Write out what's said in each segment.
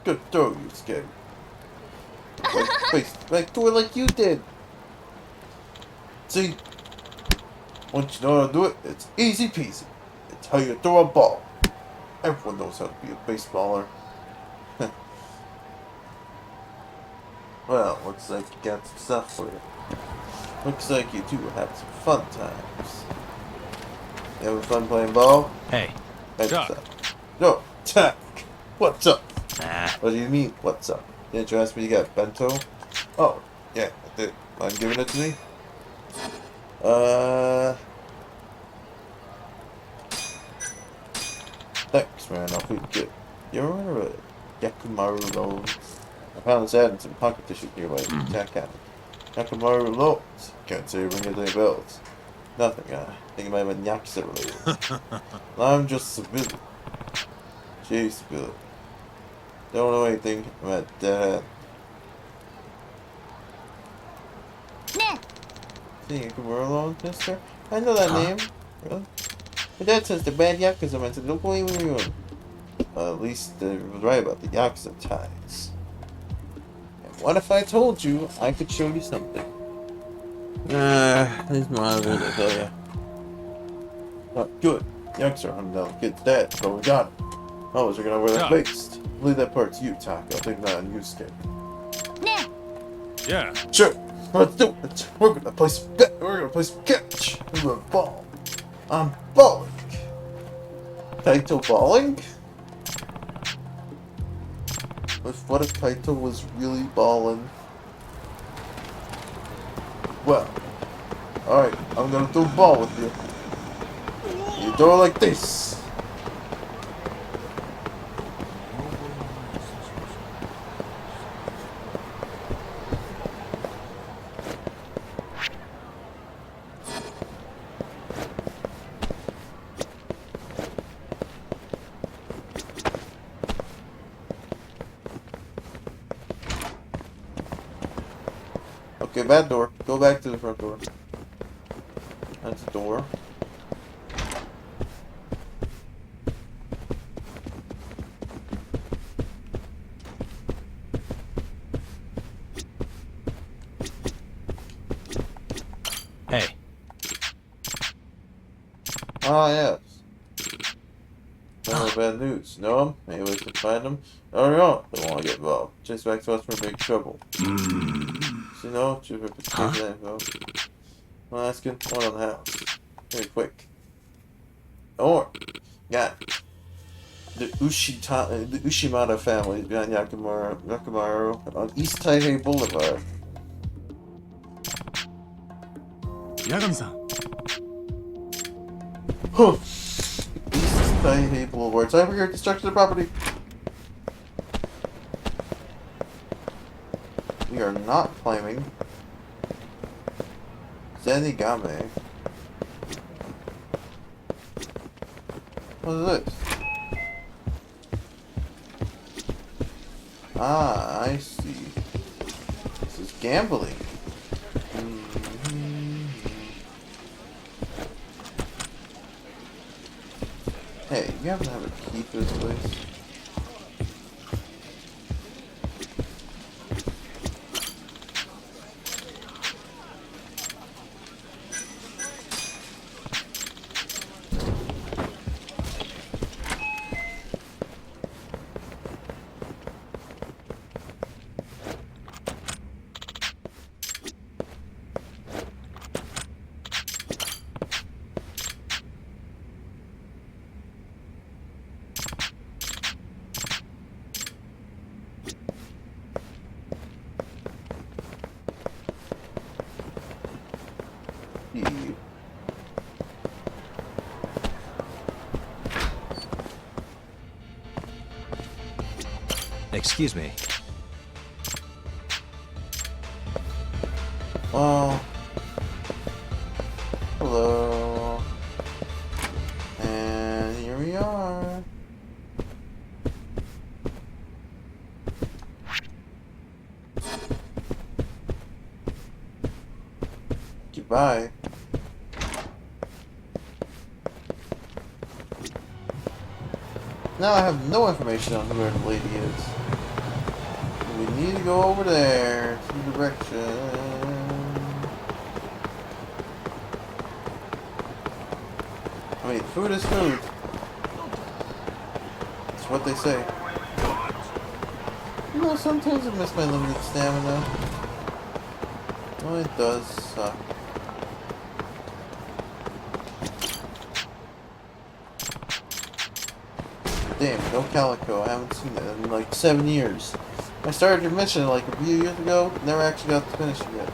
Good throw, you scared. Like do it like you did. See, once you know how to do it, it's easy peasy. It's how you throw a ball. Everyone knows how to be a baseballer. Well, looks like you got some stuff for you. Looks like you two have some fun times. You having fun playing ball? Hey, Heads Chuck. up. No, Chuck. What's up? Nah. What do you mean, what's up? Didn't you ask me to get bento? Oh, yeah, I did. Mind giving it to me? Thanks, man. I'll forget it. You ever heard of Yakumaru loans? I found this ad in some pocket tissue nearby the attack cabin. Yakumaru loans. Can't say ring any bells. Nothing, I think it might have been Yakuza related. I'm just a civilian. Jeez, civilian. Don't know anything about that. See, Yakumaru loans, mister? I know that name. Really? My dad says the bad Yakuza man said, don't believe anyone. At least they was right about the Yakuza ties. And what if I told you I could show you something? He's my to tell you. Not good. Yakuza are hunting down the kid's dad, so we got him. Oh, is we gonna wear that Chuck. based? Leave that part to you, Taka. I'll take that on you, Skip. Yeah. Sure. Let's do it. We're gonna play some catch. We're gonna ball. I'm balling. Kaito balling? What if Kaito was really balling? Well, alright, I'm gonna throw a ball with you. You throw it like this. Okay, bad door. Go back to the front door. That's the door. Hey. Ah, yes. No bad news. Know him? Any way to find him? No, no, don't want to get involved. Chase back to us for big trouble. So, no, choose for participation info. I'm asking one on the house. Very quick. Or, got it. The Ushimata family is behind Yakumaru on East Taipei Boulevard. 八神さん。 Huh. East Taipei Boulevard. Time for your destruction of property. We are not climbing. Zenigame. What is this? Ah, I see. This is gambling. Hey, you happen to have a key for this place? Key. Excuse me. Oh. Hello. And here we are. Goodbye. Now I have no information on where the lady is. We need to go over there. Some direction. I mean, food is food. That's what they say. You know, sometimes I miss my limited stamina. Oh, it does suck. Damn, no Calico. I haven't seen that in like 7 years. I started your mission like a few years ago. Never actually got to finish it yet.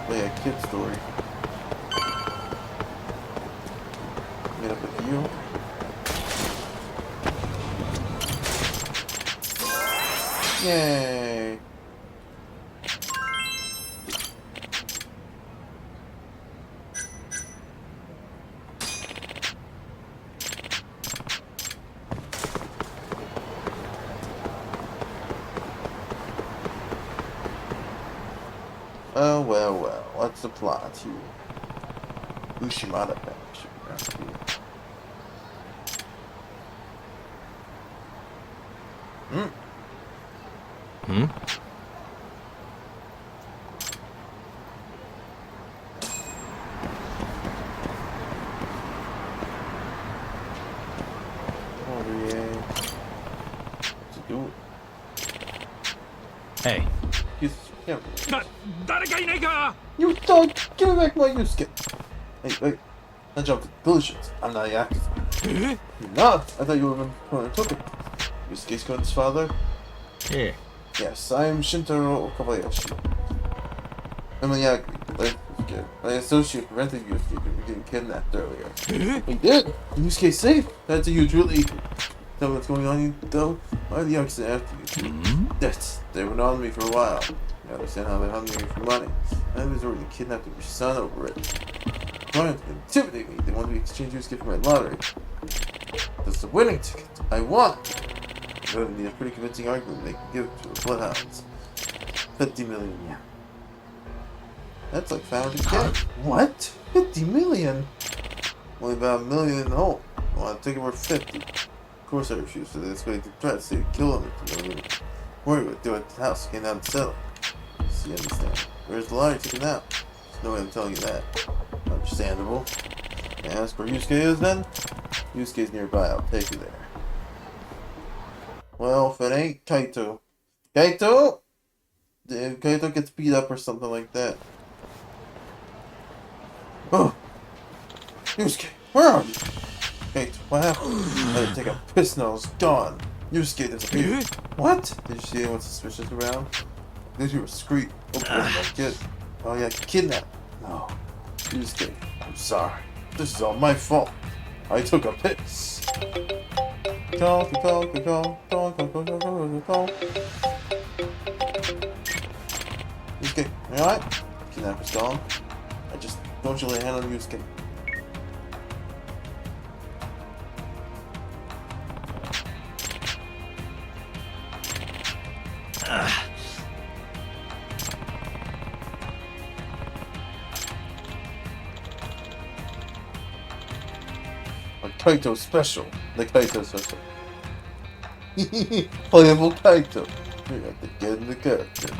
But yeah, kid story. Meet up with you. Yay! Oh, well, well. What's the plot here? Ushimada patch. Hmm? Hmm? Oh, yeah. To do it. Hey. Yeah. 誰かいないか You dog! Give me back my Yusuke! Hey, wait. I jumped. Delusions. I'm not Yakuza. You're not? I thought you were the one who took it. Yusuke's Koden's father? Yeah. Yes, I am Shintaro Kobayashi. I'm a Yakuza. My associate prevented Yusuke from getting kidnapped earlier. We did! Yusuke's safe! That's a huge relief. Tell me what's going on, though? Why are the Yakuza after you? Yes, they were on me for a while. I understand how they're hunting me for money. I was already kidnapped your son over it. Trying to intimidate me. They want me to exchange Yusuke for my lottery. That's the winning ticket. I won! I need a pretty convincing argument they can give to the Bloodhounds. 50 million yen. That's like 500k. What? 50 million? Only about $1 million in the hole. I want to take it worth 50. Of course I refused, so this way to try to say kill him. Worry what do at the house, came down to settle. See, understand. Where's the lottery ticket now? There's no way I'm telling you that. Understandable. And as for Yusuke is then? Yusuke's nearby, I'll take you there. Well, if it ain't Kaito. Kaito? If Kaito gets beat up or something like that. Oh! Yusuke, where are you? Kaito, what happened? I had to take a piss now, it's gone. Yusuke disappeared. What? Did you see anyone suspicious around? Did you hear a scream? Oh, what did I get? Oh yeah, kidnapped. No. Yusuke, I'm sorry. This is all my fault. I took a piss. Call. Yusuke, you alright? Kidnapper's gone. I just don't you lay a hand on Yusuke. Kaito special. The Kaito special. Playable Kaito. You have to get in the character.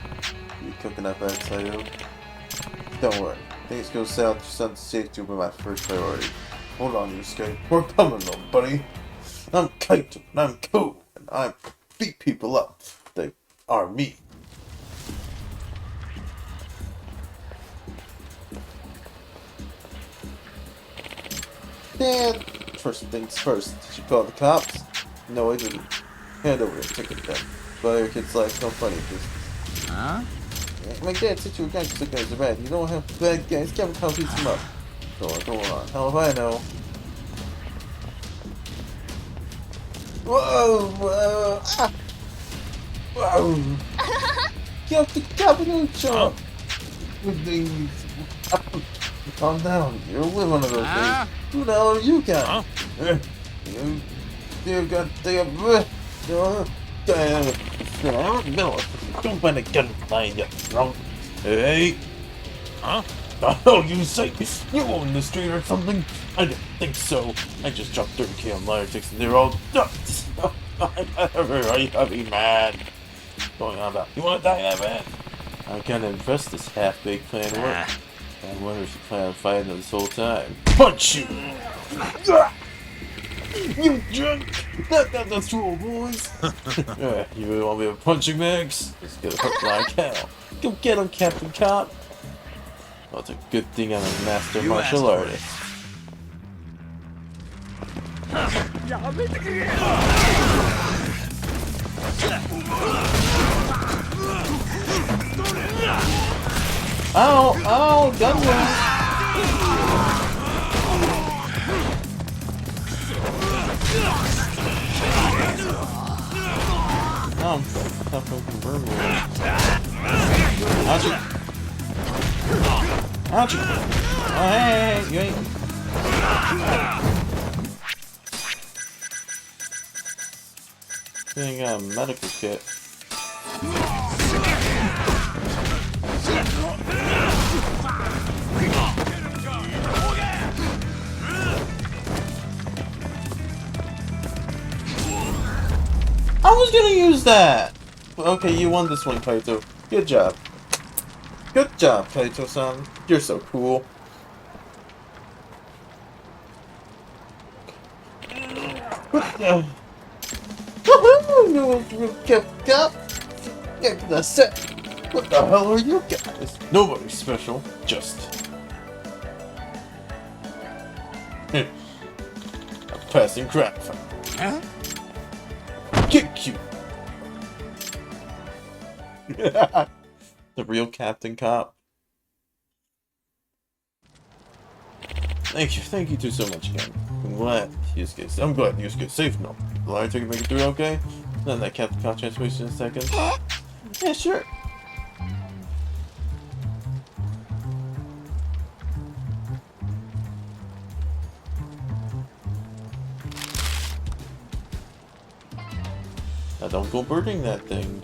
You cooking up outside of? Don't worry. Things go south, your son's safety will be my first priority. Hold on, Yusuke. We're coming, little buddy. I'm Kaito, and I'm cool, and I beat people up. They are me. Dad! First things first, did you call the cops? No, I didn't. Hand over the ticket then. But your kid's life, no funny business. Huh? Yeah, my dad said you were guys the guys are bad. You don't have bad guys. Kevin Cow beats him up. Go on. Hell if I know. Whoa! Ah! Whoa! Get the capital with these. Calm down. You'll live one of those days. Who the hell are you guys? You got the don't find a gun behind you, drunk. Hey. Huh? The hell you say? You own the street or something? I didn't think so. I just dropped 30K on liar ticks and they're all nuts. I'm very heavy, man. What's going on about? You want to die that bad? I can't impress this half-baked plan work. I wonder if you plan on fighting this whole time. Punch you! You jerk! That's cool, boys! You really want me with punching bags? It's gonna hurt like hell. Go get him, Captain Cop! Well, it's a good thing I'm a master martial artist. Ow! Ow! Gun blast! Oh, I'm fucking verbal. Ouchie! Ouchie! Oh, hey, you ain't. You ain't got a medical kit. I was gonna use that! Okay, you won this one, Kaito. Good job. Good job, Kaito-san. You're so cool. What the hell are you guys? Nobody special, just a passing crap fight. Huh? Kick you. The real Captain Cop. Thank you two so much again. I'm glad Yusuke's safe now. The liar can make it through okay? Then that Captain Cop transformation in a second. Yeah, sure. Now don't go burning that thing.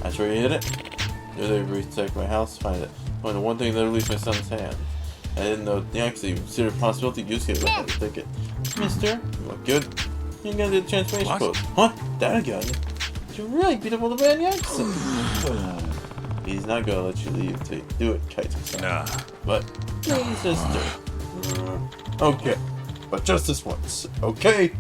I sure you hit it. Knew they rechecked my house to find it. Find the one thing that released my son's hand. I didn't know the actually considered the possibility Yusuke would have to take it. Mister, you look good. You gotta do the transformation pose. Huh? That again? You really beat up on the bad accent. He's not gonna let you leave till you do it, Kaito-san. Nah. But please just do it. Okay. But just this once, okay?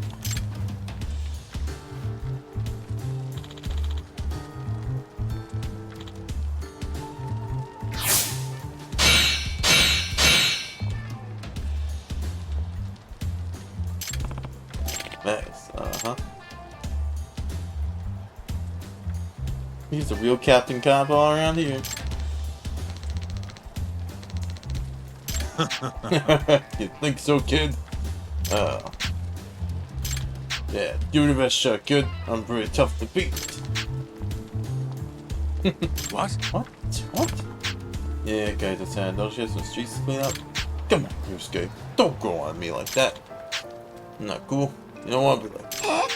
Nice, He's a real Captain Cop all around here. You think so, kid? Yeah, give it your best shot, kid. I'm pretty tough to beat. What? What? Yeah, Kaito-san, don't you have some streets to clean up? Come on, Yusuke. Don't go on me like that. I'm not cool. You don't want to be like that. I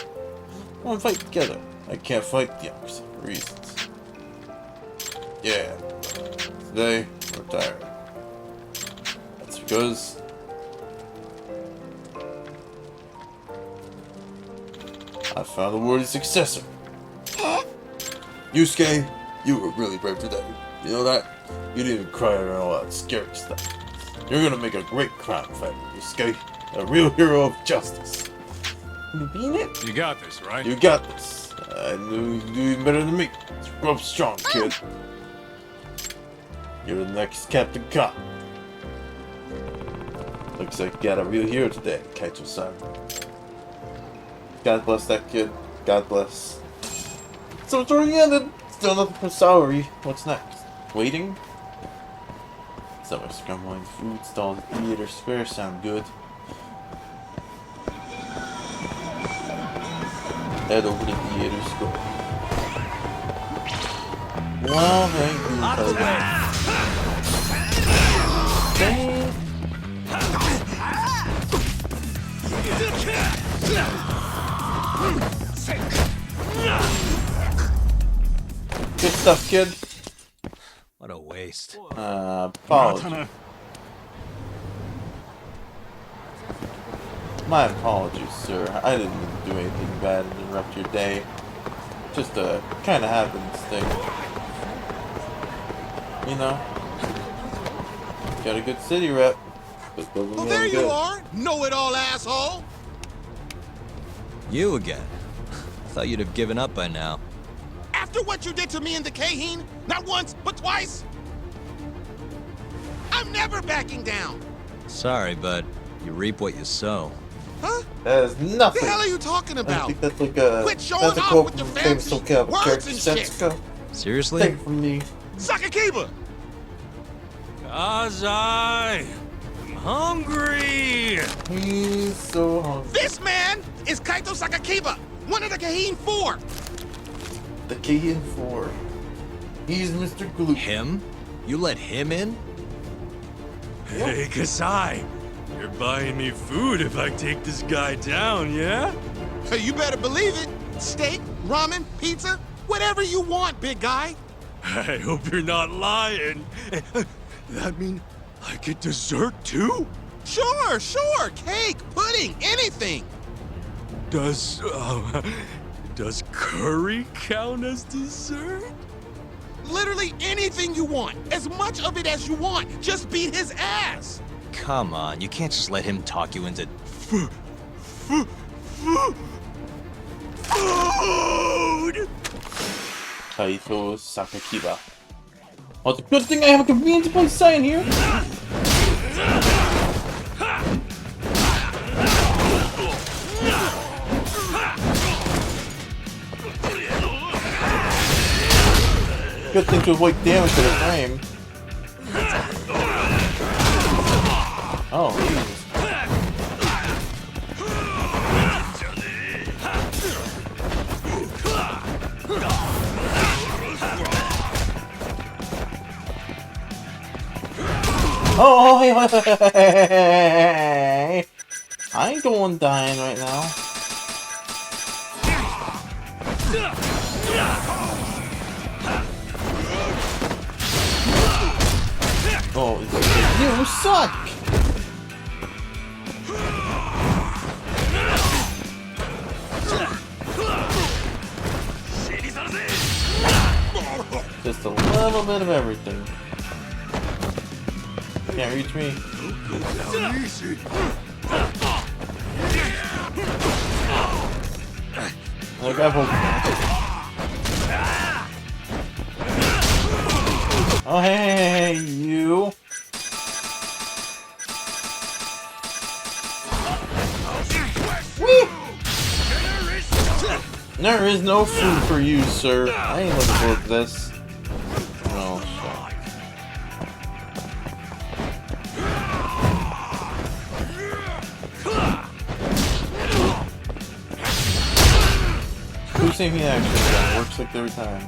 want to fight together. I can't fight the opposite for reasons. Yeah, today, we're tired. That's because I found a worthy successor. Yusuke, you were really brave today. You know that? You didn't even cry around all that scary stuff. You're gonna make a great crime fighter, Yusuke. A real hero of justice. You mean it? You got this, right? You got this. I knew you do even better than me. Grow up strong, kid. You're the next Captain Cop. Looks like you got a real hero today, Kaito-san. God bless that kid. God bless. So it's already ended. Still nothing for salary. What's next? Waiting? Some scrambling food stalls, theater, square sound good. Head over to theater square. Well, thank you. Good stuff, kid. waste. Apologies. My apologies, sir. I didn't mean to do anything bad and interrupt your day. Just a kind of happens thing. You know? Got a good city rep. But doesn't Oh, really there you good. are! Know-it-all asshole! You again? I thought you'd have given up by now. After what you did to me in the Kaheen, not once, but twice, I'm never backing down! Sorry, but you reap what you sow. Huh? That is What nothing. the hell are you talking I about? think that's like a Quit showing that's a off quote with your from famous fancy SoCal words character and shit. Setsuko. Seriously? Take it from me. Sakakiba! Kazai! I'm hungry! He's so hungry. This man is Kaito Sakakiba, one of the Kaheen 4! The Keihin 4. He's Mr. Glue. Him? You let him in? Hey, Kasai! You're buying me food if I take this guy down, yeah? Hey, you better believe it. Steak, ramen, pizza, whatever you want, big guy. I hope you're not lying. That mean I get dessert too? Sure, sure. Cake, pudding, anything. Does curry count as dessert? Literally anything you want. As much of it as you want. Just beat his ass. Come on, you can't just let him talk you into... Food! Kaito Sakakiba. Oh, it's a good thing I have a convenient place sign here. Good thing to avoid damage to the frame. Oh, Jesus. Oh, hey. I ain't the one dying right now. Oh, you suck! Just a little bit of everything. Can't reach me. Look, I've Oh, hey, you. Whee! There is no food for you, sir. I ain't looking forward to this. Oh, shit. Who's taking action? That works like every time.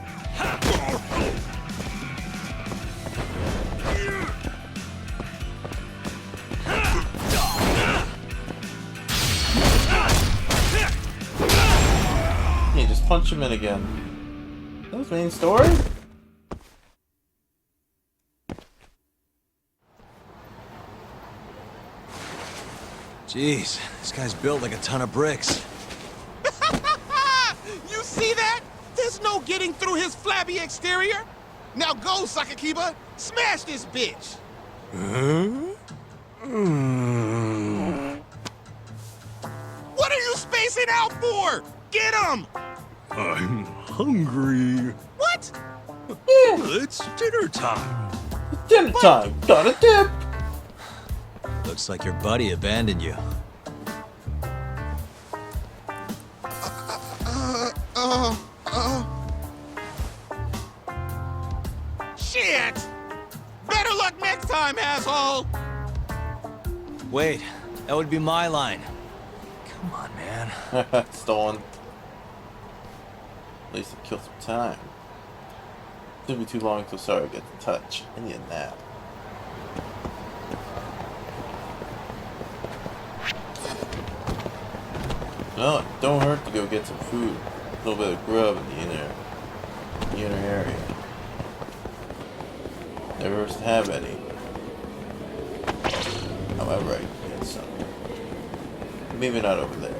Yeah, just punch him in again. That was the main story? Jeez, this guy's built like a ton of bricks. You see that? There's no getting through his flabby exterior. Now go, Sakakiba. Smash this bitch. What are you spacing out for? Get him! I'm hungry. What? It's dinner time. Dinner time! Got a dip! Looks like your buddy abandoned you. Shit! Better luck next time, asshole! Wait, that would be my line. Come on, man. Stolen. At least it killed some time. Shouldn't be too long until Sarah gets in touch. I need a nap. Well, it don't hurt to go get some food. A little bit of grub in the inner area. Never have any. However, I get some. Maybe not over there.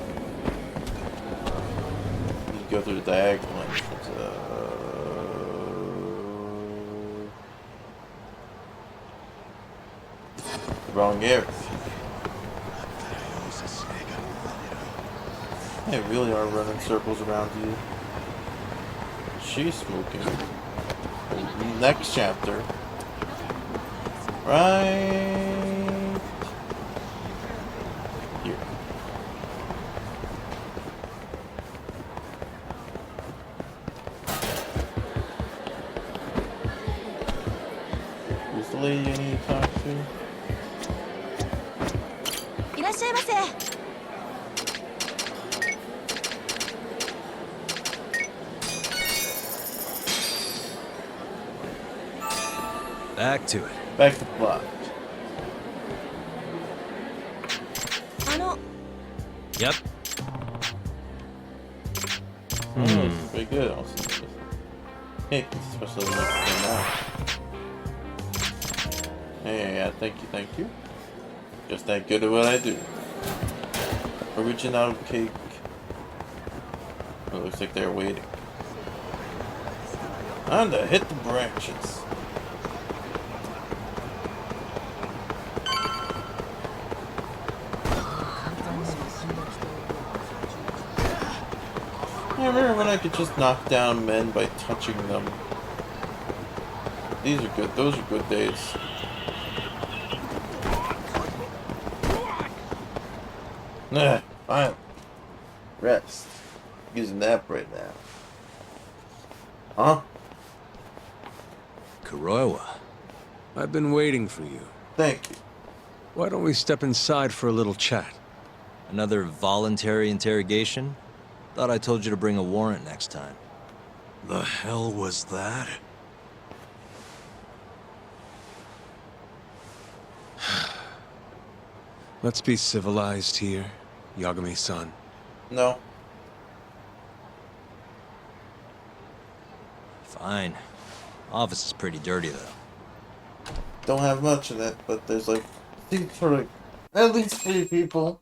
You go through the diagonal entrance. Wrong area. They really are running circles around you. She's smoking. Next chapter. Right here. Who's the lady I need to talk to? いらっしゃいませ。 Back to it. Back to the plot. あの、 Yep. It's pretty good, also. Hey, especially when it came out. Hey, yeah, thank you. Just that good at what I do. Original cake. It looks like they're waiting. Time to hit the branches. I remember when I could just knock down men by touching them. These are good. Those are good days. Fine. Rest. Use a nap right now. Huh? Kuroiwa. I've been waiting for you. Thank you. Why don't we step inside for a little chat? Another voluntary interrogation? Thought I told you to bring a warrant next time. The hell was that? Let's be civilized here, Yagami-san. No. Fine. Office is pretty dirty, though. Don't have much in it, but there's like seats for like at least 3 people.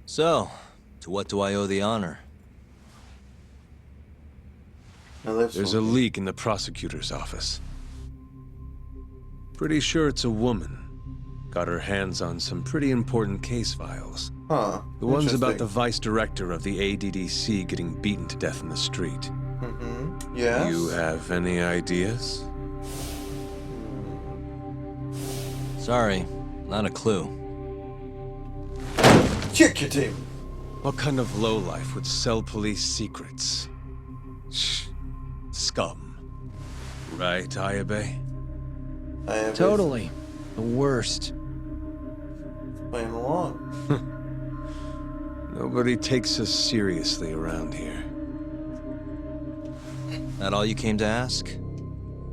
So, to what do I owe the honor? There's a leak in the prosecutor's office. Pretty sure it's a woman. Got her hands on some pretty important case files. Huh. The ones about the vice director of the ADDC getting beaten to death in the street. Mm-hmm. Yes. You have any ideas? Sorry, not a clue. Check your team. What kind of lowlife would sell police secrets? Shh. Scum. Right, Ayabe? I have Totally. The worst. playing along. Nobody takes us seriously around here. That all you came to ask?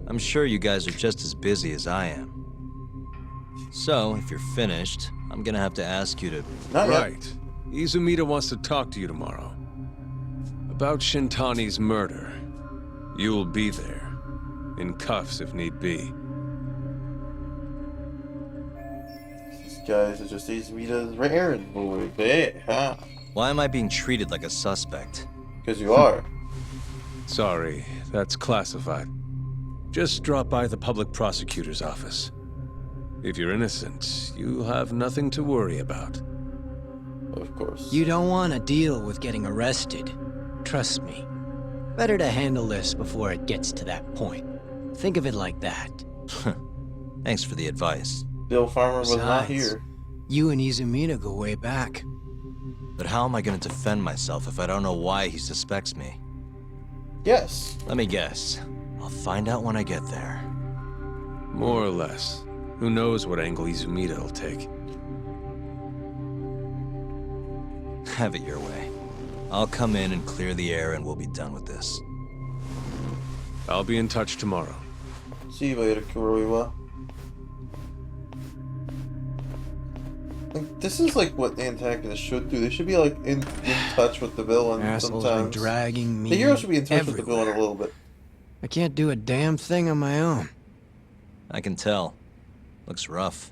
I'm sure you guys are just as busy as I am. So, if you're finished, I'm gonna have to ask you to... Not yet. Right. Izumida wants to talk to you tomorrow. About Shintani's murder. You'll be there. In cuffs if need be. These guys are just Izumita's errand boy. Hey, huh? Why am I being treated like a suspect? Because you are. Sorry, that's classified. Just drop by the public prosecutor's office. If you're innocent, you'll have nothing to worry about. Of course. You don't want to deal with getting arrested. Trust me. Better to handle this before it gets to that point. Think of it like that. Thanks for the advice. Bill Farmer was not Besides, here. You and Izumida go way back. But how am I gonna defend myself if I don't know why he suspects me? Yes. Let me guess. I'll find out when I get there. More or less. Who knows what angle Izumida will take. Have it your way. I'll come in and clear the air and we'll be done with this. I'll be in touch tomorrow. See you later, Kuroiwa. Like, this is like what the antagonists should do. They should be like in touch with the villain Assholes are sometimes. dragging me The hero should be in touch with the everywhere. villain a little bit. I can't do a damn thing on my own. I can tell. Looks rough.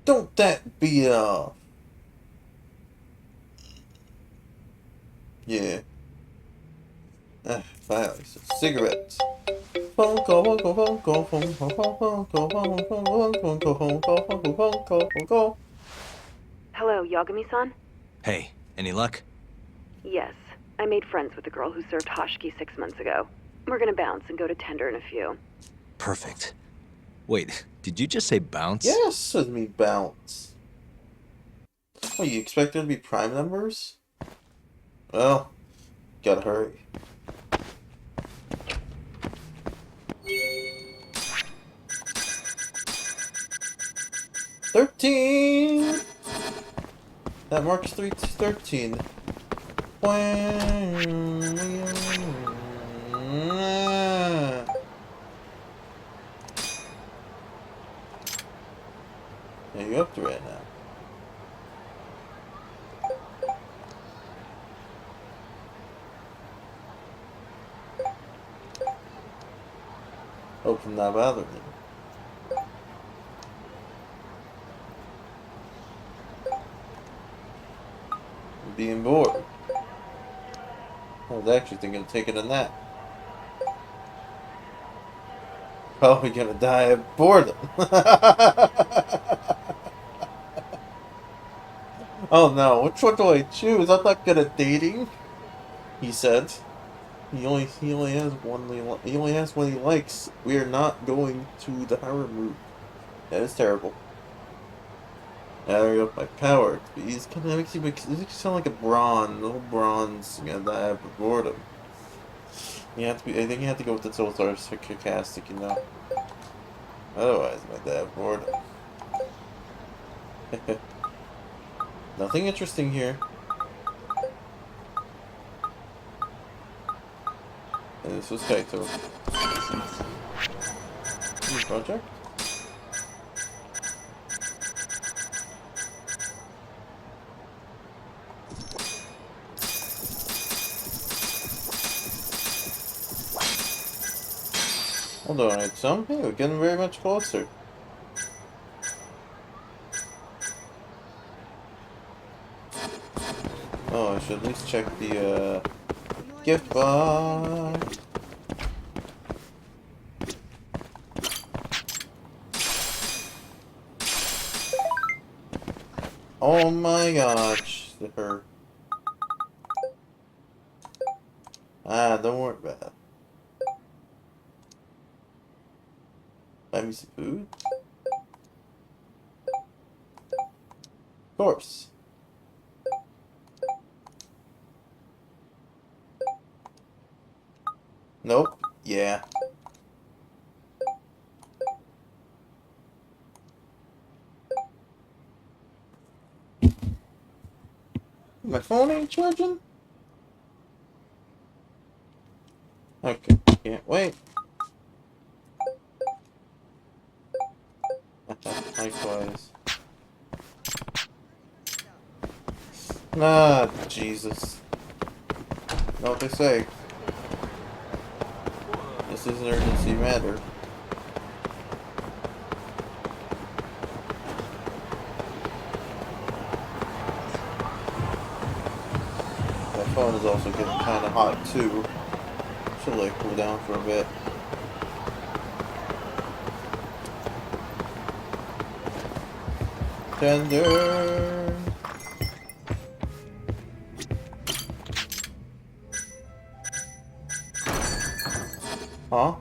Don't that be yeah. Finally, some cigarettes. Phone call, phone call, phone call, phone call, phone call, phone call, phone call, phone call, phone call, phone call, phone call. Hello, Yagami-san? Hey, any luck? Yes. I made friends with the girl who served Hoshiki 6 months ago. We're gonna bounce and go to Tender in a few. Perfect. Wait, did you just say bounce? Yes, says me bounce. What, you expect there to be prime numbers? Well, gotta hurry. $13! That marks 13. Yeah, you're up to right now. Hope I'm not bothering you. I'm being bored. I was actually thinking of taking a nap. Probably gonna die of boredom. Oh no, which one do I choose? I'm not good at dating, he said. He only has one he only has one he likes. We are not going to the horror route. That is terrible. Area up my power. He's kind of makes you sound like a bronze, little bronze. You gotta die of boredom. You have to be. I think you have to go with the total sarcastic, you know. Otherwise, I might die of boredom. Nothing interesting here. And this was Kaito. New project? Hold on, it's something. We're getting very much closer. Oh, I should at least check the gift box. Oh my gosh, her. Don't worry about it. Buy me some food? Of course. Nope. Yeah. My phone ain't charging? Okay, can't wait. Likewise. Ah, Jesus. Know what they say. This is an urgency matter. My phone is also getting kind of hot too. Should like cool down for a bit. Tender. Huh?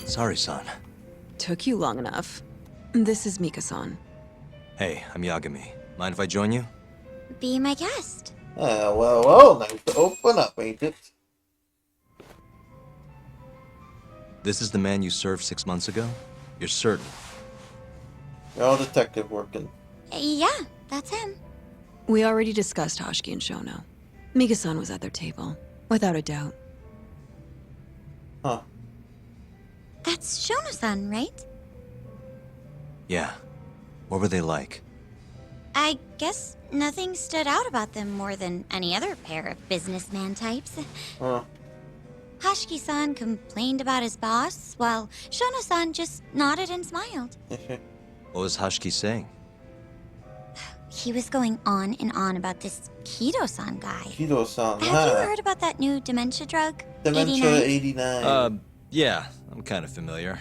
Sorry, son. Took you long enough. This is Mika-san. Hey, I'm Yagami. Mind if I join you? Be my guest. Well, nice to open up, ain't it? This is the man you served 6 months ago? You're certain? You're all detective working. Yeah, that's him. We already discussed Hoshiki and Shono. Mika-san was at their table, without a doubt. Huh. That's Shono-san, right? Yeah. What were they like? I guess nothing stood out about them more than any other pair of businessman types. Huh. Hashiki-san complained about his boss, while Shono-san just nodded and smiled. What was Hashiki saying? He was going on and on about this Kido-san guy. Kido-san, Have you heard about that new dementia drug? Dementia 89? 89. Yeah, I'm kind of familiar.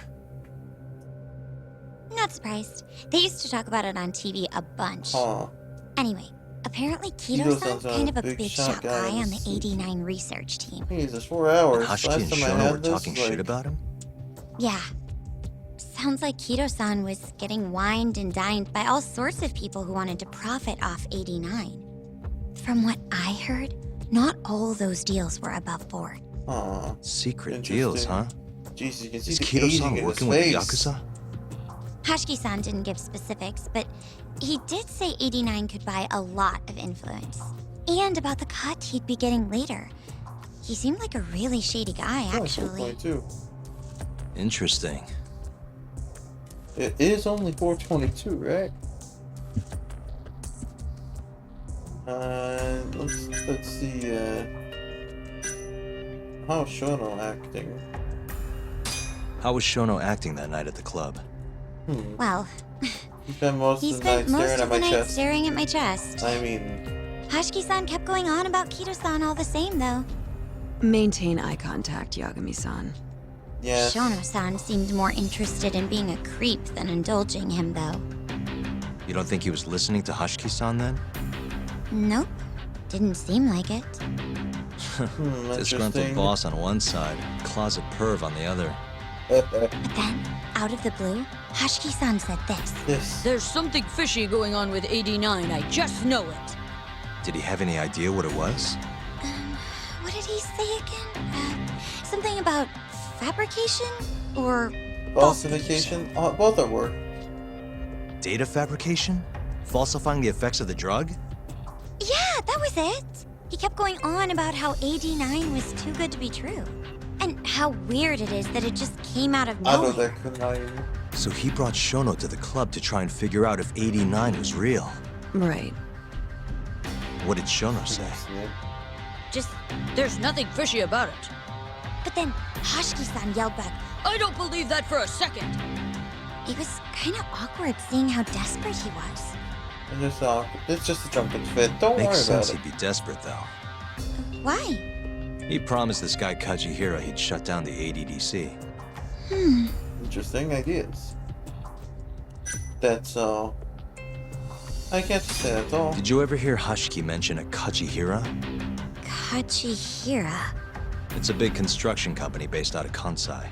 Not surprised. They used to talk about it on TV a bunch. Huh. Anyway, apparently Kido-san's Kido-san kind of a big big shot shot guy guy in on the the suit. 89 research team. Jesus, 4 hours. And Hashiki and Last time I Shono had were this, talking like, shit about him? Yeah. Sounds like Kido-san was getting wined and dined by all sorts of people who wanted to profit off 89. From what I heard, not all those deals were above board. Aw. Secret deals, huh? Jesus, you can see Is the aging Kido-san in his working with the face. Yakuza? Hashiki-san didn't give specifics, but he did say 89 could buy a lot of influence. And about the cut he'd be getting later. He seemed like a really shady guy, Oh, actually. 422. Interesting. It is only 422, right? Let's see, how's Shono acting? How was Shono acting that night at the club? Well, He spent most he of the night spent most staring of at the my night chest. staring at my chest. I mean, Hashiki-san kept going on about Kido-san all the same, though. Maintain eye contact, Yagami-san. yes. Shono-san seemed more interested in being a creep than indulging him, though. You don't think he was listening to Hashiki-san then? Nope. Didn't seem like it. Disgruntled Interesting. boss on one side, closet perv on the other. But then, out of the blue, Hashiki-san said this. This. There's something fishy going on with 89, I just know it. Did he have any idea what it was? What did he say again? Something about fabrication? Or Falsification? Oh, both are work. Data fabrication? Falsifying the effects of the drug? Yeah, that was it. He kept going on about how 89 was too good to be true. And how weird it is that it just came out of Out of nowhere. the kunai. So he brought Shono to the club to try and figure out if 89 was real. Right. What did Shono say? Just, there's nothing fishy about it. But then Hashiki-san yelled back. I don't believe that for a second. It was kind of awkward seeing how desperate he was. It's just a drunken fit. Don't Makes worry sense about it. he'd be desperate though. Why? He promised this guy Kajihira he'd shut down the ADDC. Interesting ideas. That's all. I can't say that's all. Did you ever hear Hashiki mention a Kajihira? Kajihira. It's a big construction company based out of Kansai.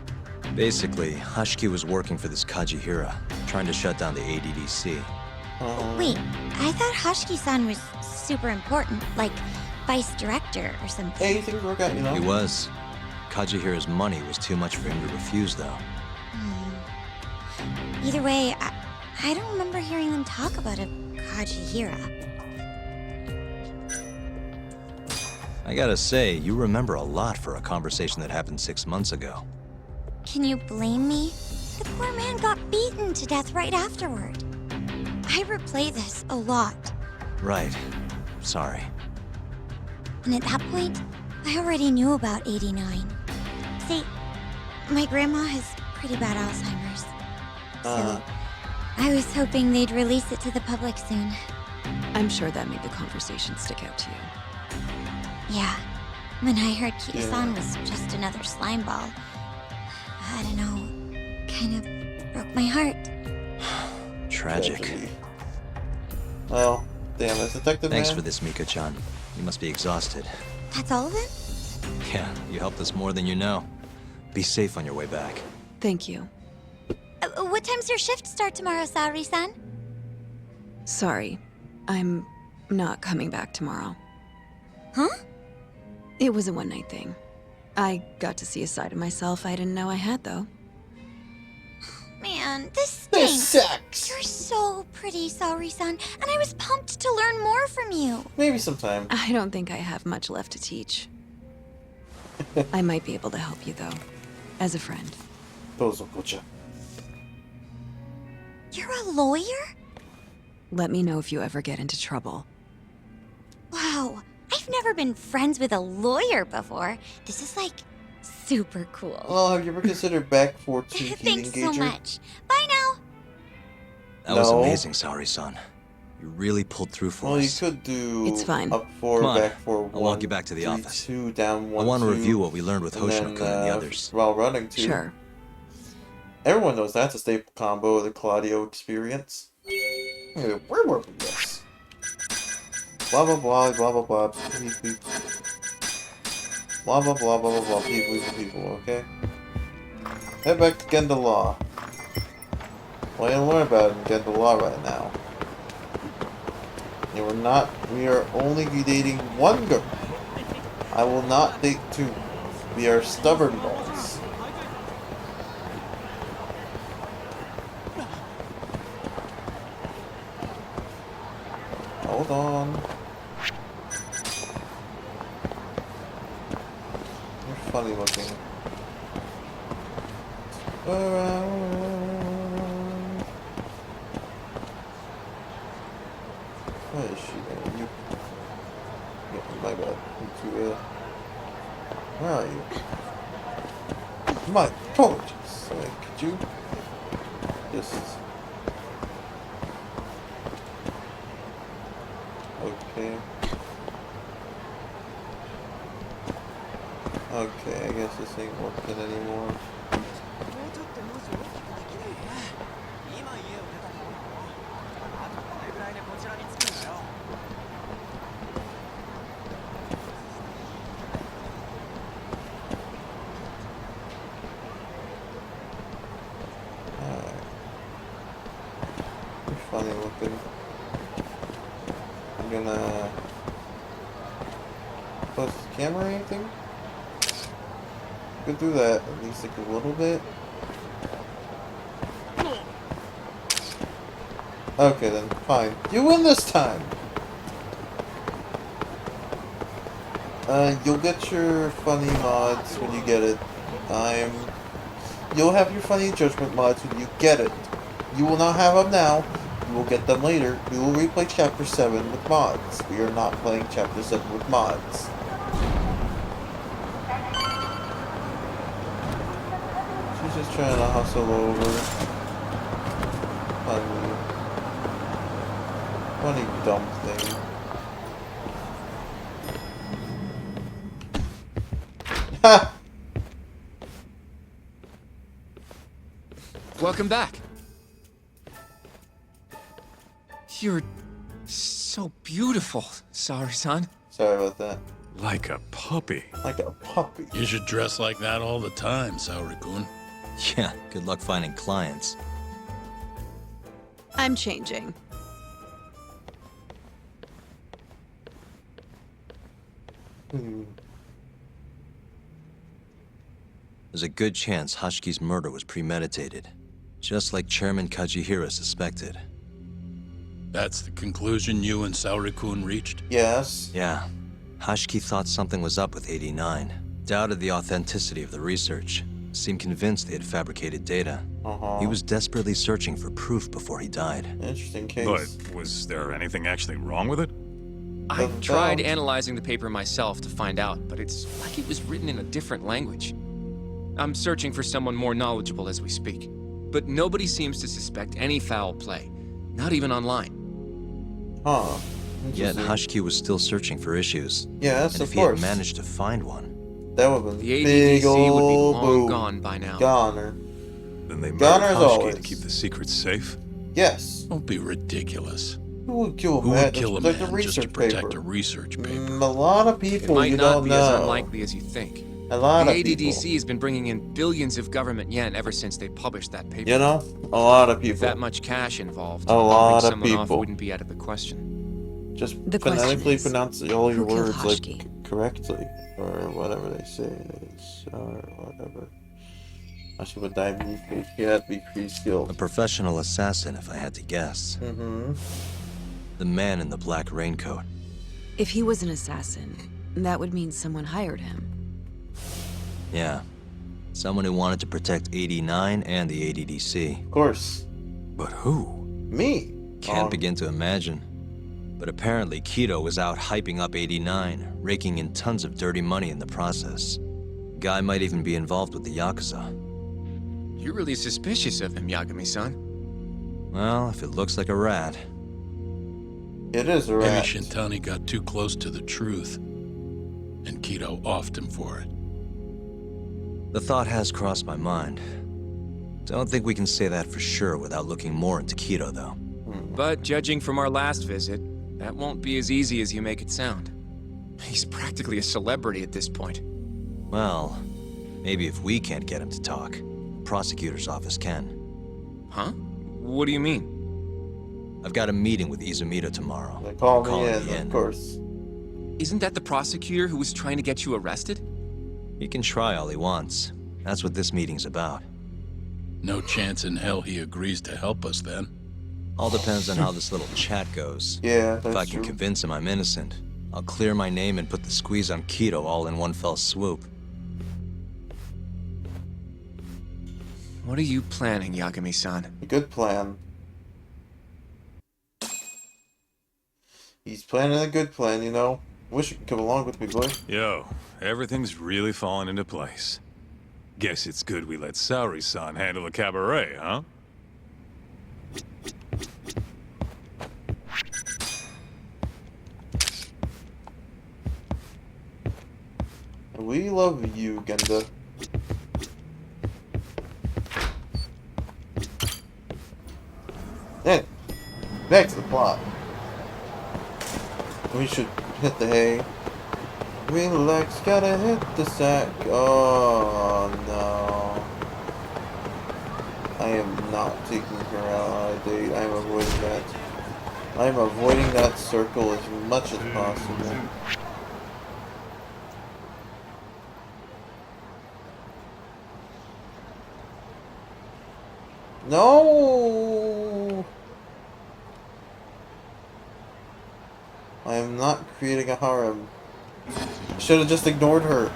Basically, Hashiki was working for this Kajihira, trying to shut down the ADDC. Wait, I thought Hashiki-san was super important, like vice director or something. Hey, things work out, you know? He was. Kajihira's money was too much for him to refuse, though. Either way, I don't remember hearing them talk about a Kajihira. I gotta say, you remember a lot for a conversation that happened 6 months ago. Can you blame me? The poor man got beaten to death right afterward. I replay this a lot. Right. Sorry. And at that point, I already knew about 89. See, my grandma has pretty bad Alzheimer's. So, I was hoping they'd release it to the public soon. I'm sure that made the conversation stick out to you. Yeah. When I heard Kido-san was just another slime ball, I don't know, kind of broke my heart. Tragic. Tragedy. Well, damn, it's Detective Thanks Man. for this, Mika-chan. You must be exhausted. That's all of it? Yeah, you helped us more than you know. Be safe on your way back. Thank you. What time's your shift start tomorrow, Saori-san? Sorry. I'm not coming back tomorrow. Huh? It was a one-night thing. I got to see a side of myself I didn't know I had, though. Man, this This stinks. sucks. You're so pretty, Saori-san, and I was pumped to learn more from you. Maybe sometime. I don't think I have much left to teach. I might be able to help you, though. As a friend. You're a lawyer? Let me know if you ever get into trouble. Wow, I've never been friends with a lawyer before. This is like super cool. Well, have you ever considered back 14 heat Thanks engager? so much. Bye now. That was No. amazing, Saori-san. You really pulled through for Well, you us. could do It's fine. up 4, Come on, back 4, 1. I'll walk you back to the 3, office. 2, down 1, I want to 2, review what we learned with and then, Hoshino-kun and the others. while running too. Sure. Everyone knows that's a staple combo of the Claudio experience. Anyway, where were we? Yes. Blah blah blah blah blah blah. Beep, beep. Blah blah blah blah blah blah. People. Okay. Head back to Genda Law. What you learn about it in Genda Law right now? You are not. We are only dating one girl. I will not date two. We are stubborn balls. Hold on. You're funny looking. Where is she? You. Yeah, my bad. You where are you? My apologies. Could you just. Okay. Okay, I guess this ain't working anymore. Alright. You're funny looking. I'm gonna close the camera or anything. Could do that at least like a little bit. Okay then, fine. You win this time. You'll get your funny mods when you get it. You'll have your funny judgment mods when you get it. You will not have them now. You will get them later. We will replay Chapter 7 with mods. We are not playing Chapter 7 with mods. She's just trying to hustle over. Funny dumb thing. Ha! Welcome back. You're so beautiful, Saori-san. Sorry about that. Like a puppy. Like a puppy. You should dress like that all the time, Saori-kun. Yeah, good luck finding clients. I'm changing. There's a good chance Hashiki's murder was premeditated, just like Chairman Kajihira suspected. That's the conclusion you and Saori-kun reached? Yes. Yeah. Hashiki thought something was up with 89. Doubted the authenticity of the research. Seemed convinced they had fabricated data. He was desperately searching for proof before he died. Interesting case. But was there anything actually wrong with it? I tried analyzing the paper myself to find out, but it's like it was written in a different language. I'm searching for someone more knowledgeable as we speak. But nobody seems to suspect any foul play. Not even online. Huh. Yet Hashiki was still searching for issues. Yes, and of if course. he had managed to find one, that would have been The big ADDC would be old long boom. gone by now. Goner. Then they Goner murdered as Hashiki always. to keep the secret safe? Yes. Don't be ridiculous. Who would kill a Who man would kill a to protect man a research just to protect paper? a research paper? A lot of It people might you not don't be as know. unlikely as you think. A lot The of people. ADDC has been bringing in billions of government yen ever since they published that paper. You know, a lot of With people. that much cash involved, A lot of someone off people. wouldn't be out of the question. Just The question phonetically is, pronounce all your who killed words like Hashiki? correctly, or whatever they say it is, or whatever. She would die briefly. He had to be a pre-skilled. professional assassin if I had to guess. Mm-hmm. The man in the black raincoat. If he was an assassin, that would mean someone hired him. Yeah. Someone who wanted to protect 89 and the ADDC. Of course. But who? Me. Can't begin to imagine. But apparently Keto was out hyping up 89, raking in tons of dirty money in the process. Guy might even be involved with the Yakuza. You're really suspicious of him, Yagami-san. Well, if it looks like a rat. It is a Maybe rat. Shintani got too close to the truth, and Keto offed him for it. The thought has crossed my mind. Don't think we can say that for sure without looking more into Keto, though. But judging from our last visit, that won't be as easy as you make it sound. He's practically a celebrity at this point. Well, maybe if we can't get him to talk, prosecutor's office can. Huh? What do you mean? I've got a meeting with Izumita tomorrow. They call Calling me in, of course. Isn't that the prosecutor who was trying to get you arrested? He can try all he wants. That's what this meeting's about. No chance in hell he agrees to help us then. All depends on how this little chat goes. Yeah, that's If I can true. convince him I'm innocent, I'll clear my name and put the squeeze on Keto all in one fell swoop. What are you planning, Yagami-san? A good plan. He's planning a good plan, you know. Wish you could come along with me, boy. Yo, everything's really falling into place. Guess it's good we let Saori-san handle the cabaret, huh? We love you, Genda. Then, back to the plot. We should hit the hay. Relax, gotta hit the sack. Oh no. I am not taking her out on a date. I am avoiding that. I am avoiding that circle as much as possible. No! I am not creating a harem. Should have just ignored her.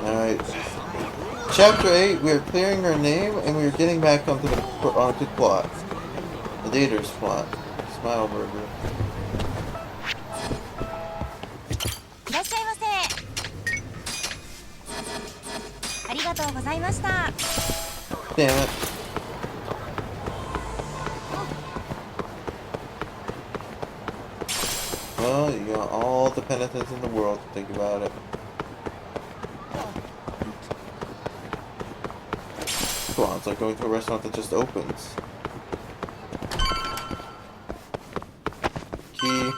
Alright. Chapter 8, we are clearing her name and we are getting back onto the plot. The dater's plot. Smile burger. いらっしゃいませ。ありがとうございました。 Damn it. Well, you got all the penitence in the world to think about it. Come on, it's like going to a restaurant that just opens. Key.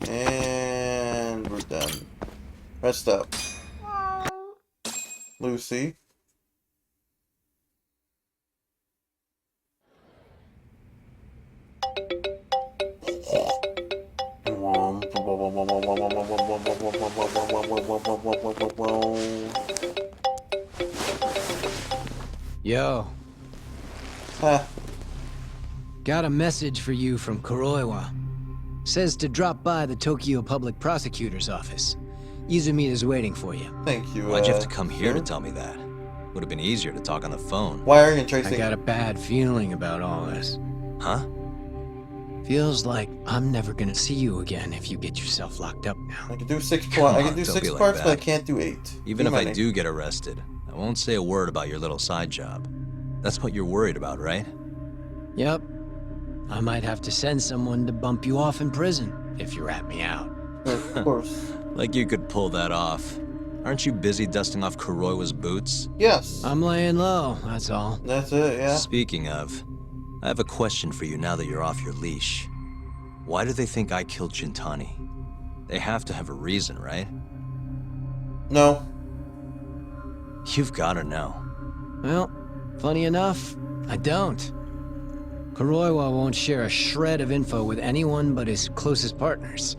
And we're done. Rest up. Lucy. Yo. Ha. Got a message for you from Kuroiwa. Says to drop by the Tokyo Public Prosecutor's office. Izumita's waiting for you. Thank you. Why'd you have to come here to sir? tell me that? Would have been easier to talk on the phone. Wiring and tracing. I got a bad feeling about all this. Huh? Feels like I'm never gonna see you again if you get yourself locked up now. I can do six Come parts. I on, can do don't 6 be like parts, but I that. can't do 8. Even Too if I many. do get arrested, I won't say a word about your little side job. That's what you're worried about, right? Yep. I might have to send someone to bump you off in prison if you rat me out. Of course. Like you could pull that off. Aren't you busy dusting off Kuroiwa's boots? Yes. I'm laying low, that's all. That's it, yeah. Speaking of, I have a question for you now that you're off your leash. Why do they think I killed Shintani? They have to have a reason, right? No. You've gotta know. Well, funny enough, I don't. Kuroiwa won't share a shred of info with anyone but his closest partners.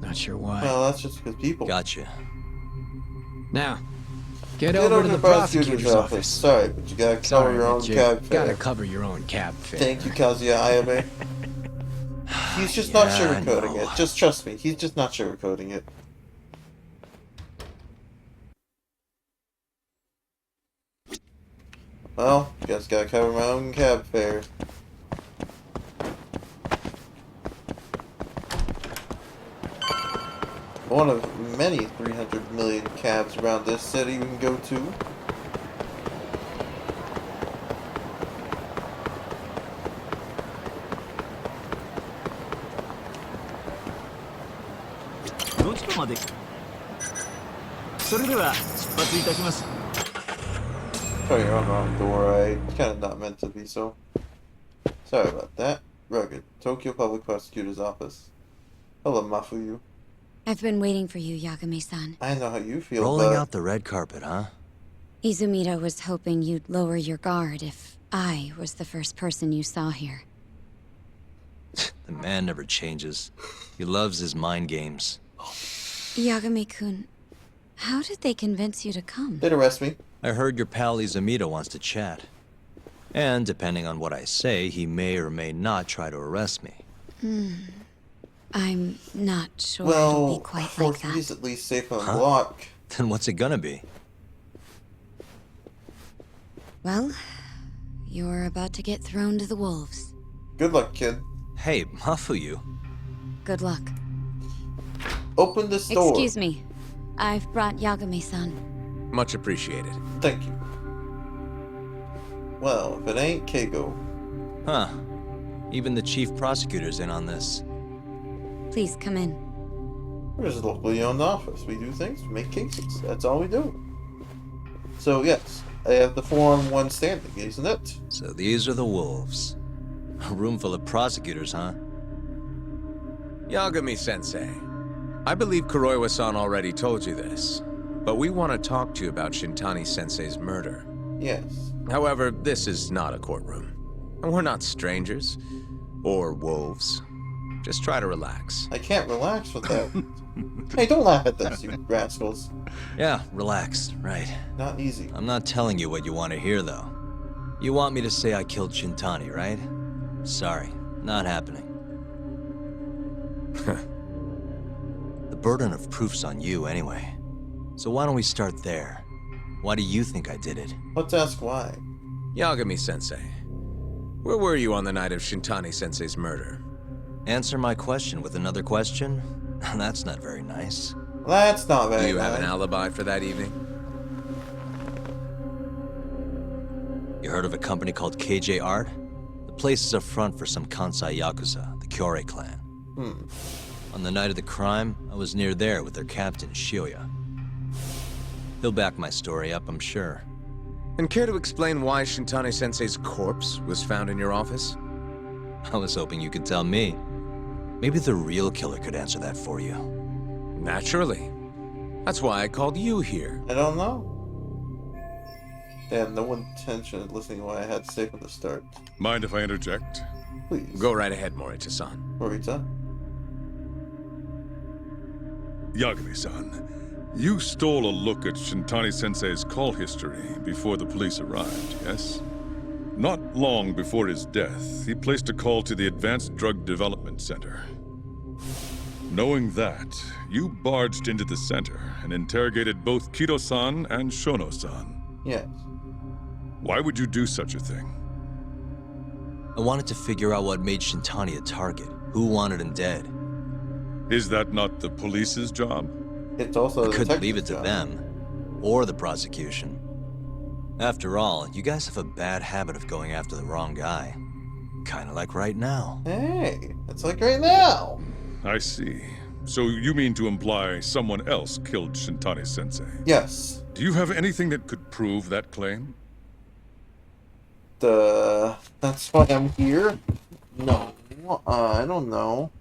Not sure why. Well, that's just because people. Gotcha. Now, Get over to the prosecutor's office. Sorry, but you gotta cover your own cab fare. Gotta cover your own cab fare. Thank you, Kazuya Ayame. He's just not sugarcoating it. Just trust me, he's just not sugarcoating it. Well, guess gotta cover my own cab fare. One of many 300 million cabs around this city we can go to. Oh, you're on the wrong door. It's kind of not meant to be so. Sorry about that. Rugged. Tokyo Public Prosecutor's Office. Hello, Mafuyu. I've been waiting for you, Yagami-san. I know how you feel, Rolling out the red carpet, huh? Izumida was hoping you'd lower your guard if I was the first person you saw here. The man never changes. He loves his mind games. Yagami-kun, how did they convince you to come? They'd arrest me. I heard your pal Izumida wants to chat. And depending on what I say, he may or may not try to arrest me. I'm not sure it'll be quite like that. He's at least safe on block. Then what's it gonna be? Well, you're about to get thrown to the wolves. Good luck, kid. Hey, Mafuyu. Good luck. Open this door. Excuse me. I've brought Yagami-san. Much appreciated. Thank you. Well, if it ain't Keigo. Huh. Even the chief prosecutor's in on this. Please come in. We're just a locally owned office. We do things, we make cases. That's all we do. So, yes, I have the 4-on-1 standing, isn't it? So these are the wolves. A room full of prosecutors, huh? Yagami-sensei, I believe Kuroiwa-san already told you this, but we want to talk to you about Shintani-sensei's murder. Yes. However, this is not a courtroom. And we're not strangers. Or wolves. Just try to relax. I can't relax with that. Hey, don't laugh at this, you rascals. Yeah, relax, right. Not easy. I'm not telling you what you want to hear, though. You want me to say I killed Shintani, right? Sorry, not happening. The burden of proof's on you, anyway. So why don't we start there? Why do you think I did it? Let's ask why. Yagami-sensei, where were you on the night of Shintani-sensei's murder? Answer my question with another question? That's not very nice. That's not very nice. Do you have an alibi for that evening? You heard of a company called KJ Art? The place is a front for some Kansai Yakuza, the Kyorei clan. On the night of the crime, I was near there with their captain, Shioya. He'll back my story up, I'm sure. And care to explain why Shintani-sensei's corpse was found in your office? I was hoping you could tell me. Maybe the real killer could answer that for you. Naturally. That's why I called you here. I don't know. They had no intention of listening to what I had to say from the start. Mind if I interject? Please. Go right ahead, Morita-san. Morita? Yagami-san, you stole a look at Shintani-sensei's call history before the police arrived, yes? Not long before his death, he placed a call to the Advanced Drug Development Center. Knowing that, you barged into the center and interrogated both Kido-san and Shono-san. Yes. Why would you do such a thing? I wanted to figure out what made Shintani a target. Who wanted him dead? Is that not the police's job? It's also I the couldn't leave it to job. them. Or the prosecution. After all, you guys have a bad habit of going after the wrong guy. Kinda like right now. Hey, it's like right now. I see. So you mean to imply someone else killed Shintani-sensei? Yes. Do you have anything that could prove that claim? That's why I'm here? No. I don't know.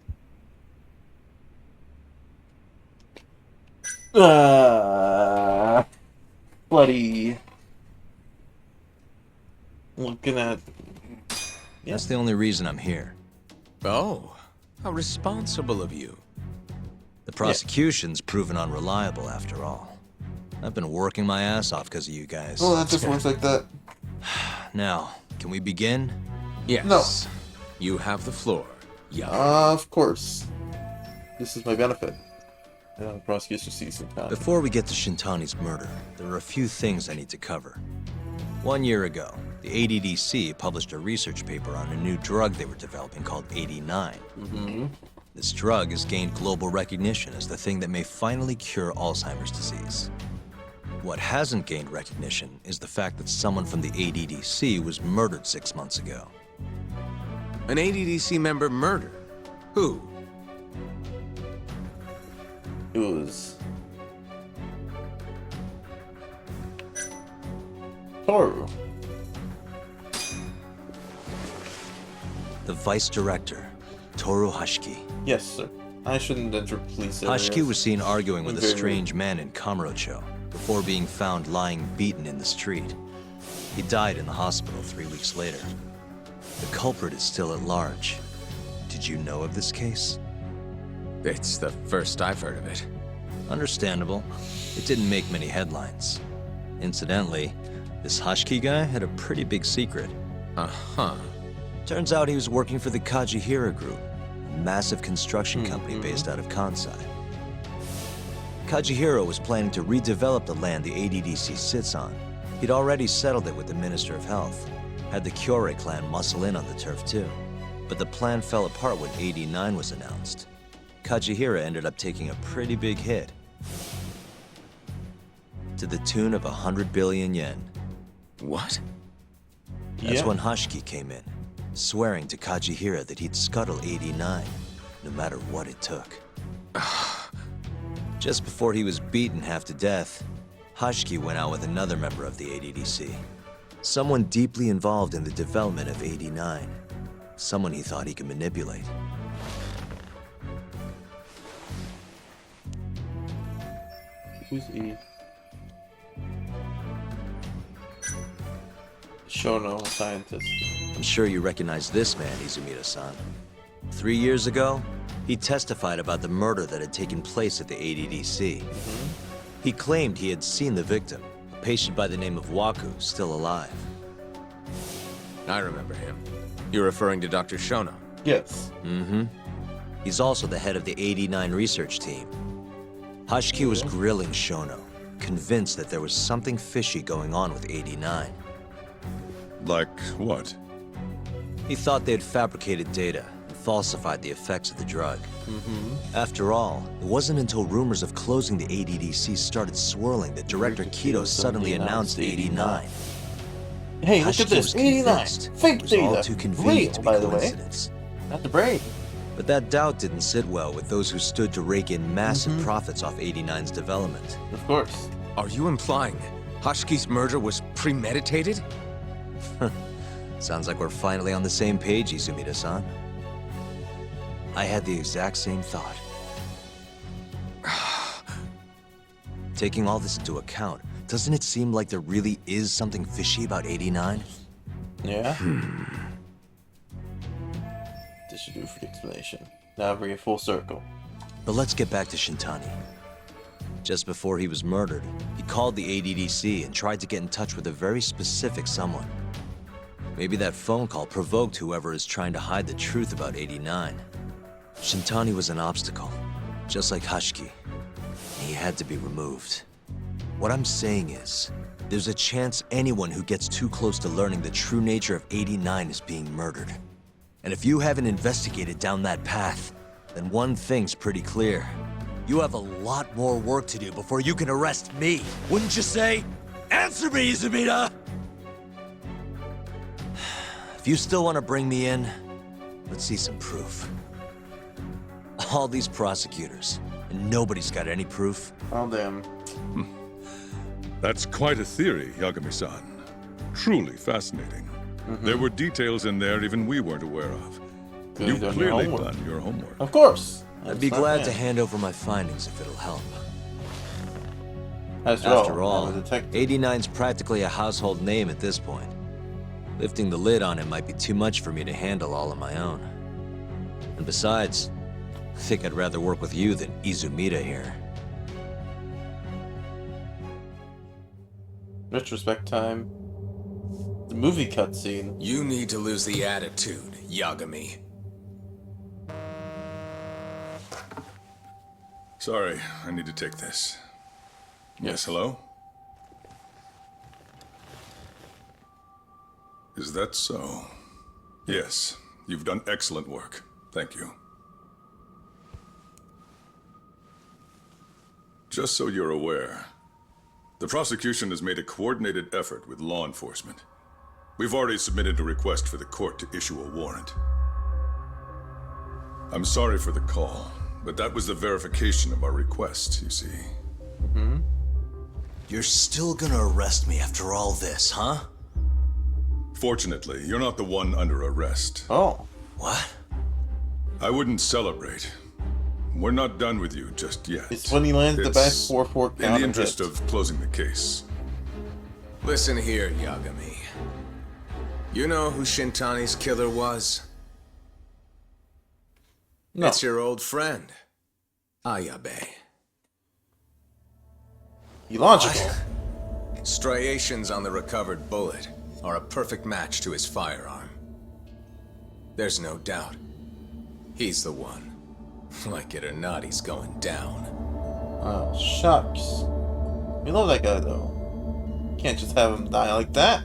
Bloody. Looking at. That's the only reason I'm here. Oh, how responsible of you. The prosecution's proven unreliable, after all. I've been working my ass off because of you guys. Well, that just works like that. Now, can we begin? Yes. No. You have the floor. Yeah. Of course. This is my benefit. The prosecution sees some time. Before we get to Shintani's murder, there are a few things I need to cover. 1 year ago, the ADDC published a research paper on a new drug they were developing called 89. This drug has gained global recognition as the thing that may finally cure Alzheimer's disease. What hasn't gained recognition is the fact that someone from the ADDC was murdered 6 months ago. An ADDC member murdered? Who? It was Toru. The vice director, Toru Hashiki. Yes, sir. I shouldn't enter police areas. Hashiki was seen arguing with a Very strange man in Kamurocho before being found lying beaten in the street. He died in the hospital 3 weeks later. The culprit is still at large. Did you know of this case? It's the first I've heard of it. Understandable. It didn't make many headlines. Incidentally, this Hashiki guy had a pretty big secret. Uh-huh. Turns out he was working for the Kajihira Group, a massive construction company based out of Kansai. Kajihira was planning to redevelop the land the ADDC sits on. He'd already settled it with the Minister of Health, had the Kyorei clan muscle in on the turf too. But the plan fell apart when 89 was announced. Kajihira ended up taking a pretty big hit, to the tune of 100 billion yen. What? That's when Hashiki came in, swearing to Kajihira that he'd scuttle 89, no matter what it took. Just before he was beaten half to death, Hashiki went out with another member of the ADDC. Someone deeply involved in the development of 89. Someone he thought he could manipulate. Who's E? Shono, a scientist. I'm sure you recognize this man, Izumida-san. 3 years ago, he testified about the murder that had taken place at the ADDC. He claimed he had seen the victim, a patient by the name of Waku, still alive. I remember him. You're referring to Dr. Shono? Yes. He's also the head of the 89 research team. Hashiki was grilling Shono, convinced that there was something fishy going on with 89. Like what? He thought they had fabricated data and falsified the effects of the drug. After all, it wasn't until rumors of closing the ADDC started swirling that Director Kido suddenly announced 89. Hey, look at this, 89. Fake It was all data. too convenient to be By the way. coincidence. Not the brain. But that doubt didn't sit well with those who stood to rake in massive profits off 89's development. Of course. Are you implying Hashiki's murder was premeditated? Sounds like we're finally on the same page, Izumida-san. I had the exact same thought. Taking all this into account, doesn't it seem like there really is something fishy about 89? Yeah. This should do for the explanation. Now bring it full circle. But let's get back to Shintani. Just before he was murdered, he called the ADDC and tried to get in touch with a very specific someone. Maybe that phone call provoked whoever is trying to hide the truth about 89. Shintani was an obstacle, just like Hashiki. He had to be removed. What I'm saying is, there's a chance anyone who gets too close to learning the true nature of 89 is being murdered. And if you haven't investigated down that path, then one thing's pretty clear. You have a lot more work to do before you can arrest me, wouldn't you say? Answer me, Izumida! If you still want to bring me in, let's see some proof. All these prosecutors, and nobody's got any proof. Oh, damn. That's quite a theory, Yagami-san. Truly fascinating. There were details in there even we weren't aware of. Good, You've done your clearly homework. done your homework. Of course. I'd be glad to hand over my findings if it'll help. After all, I'm a detective. 89's practically a household name at this point. Lifting the lid on it might be too much for me to handle all on my own. And besides, I think I'd rather work with you than Izumida here. Retrospect time. The movie cutscene. You need to lose the attitude, Yagami. Sorry, I need to take this. Yes, hello? Is that so? Yes, you've done excellent work. Thank you. Just so you're aware, the prosecution has made a coordinated effort with law enforcement. We've already submitted a request for the court to issue a warrant. I'm sorry for the call, but that was the verification of our request, you see. Mm-hmm. You're still gonna arrest me after all this, huh? Fortunately, you're not the one under arrest. Oh. What? I wouldn't celebrate. We're not done with you just yet. It's when he lands the best 4-4 count. In the interest of closing the case. Listen here, Yagami. You know who Shintani's killer was? No. It's your old friend, Ayabe. Illogical. Striations on the recovered bullet are a perfect match to his firearm. There's no doubt. He's the one. Like it or not, he's going down. Oh, shucks. We love that guy, though. Can't just have him die like that.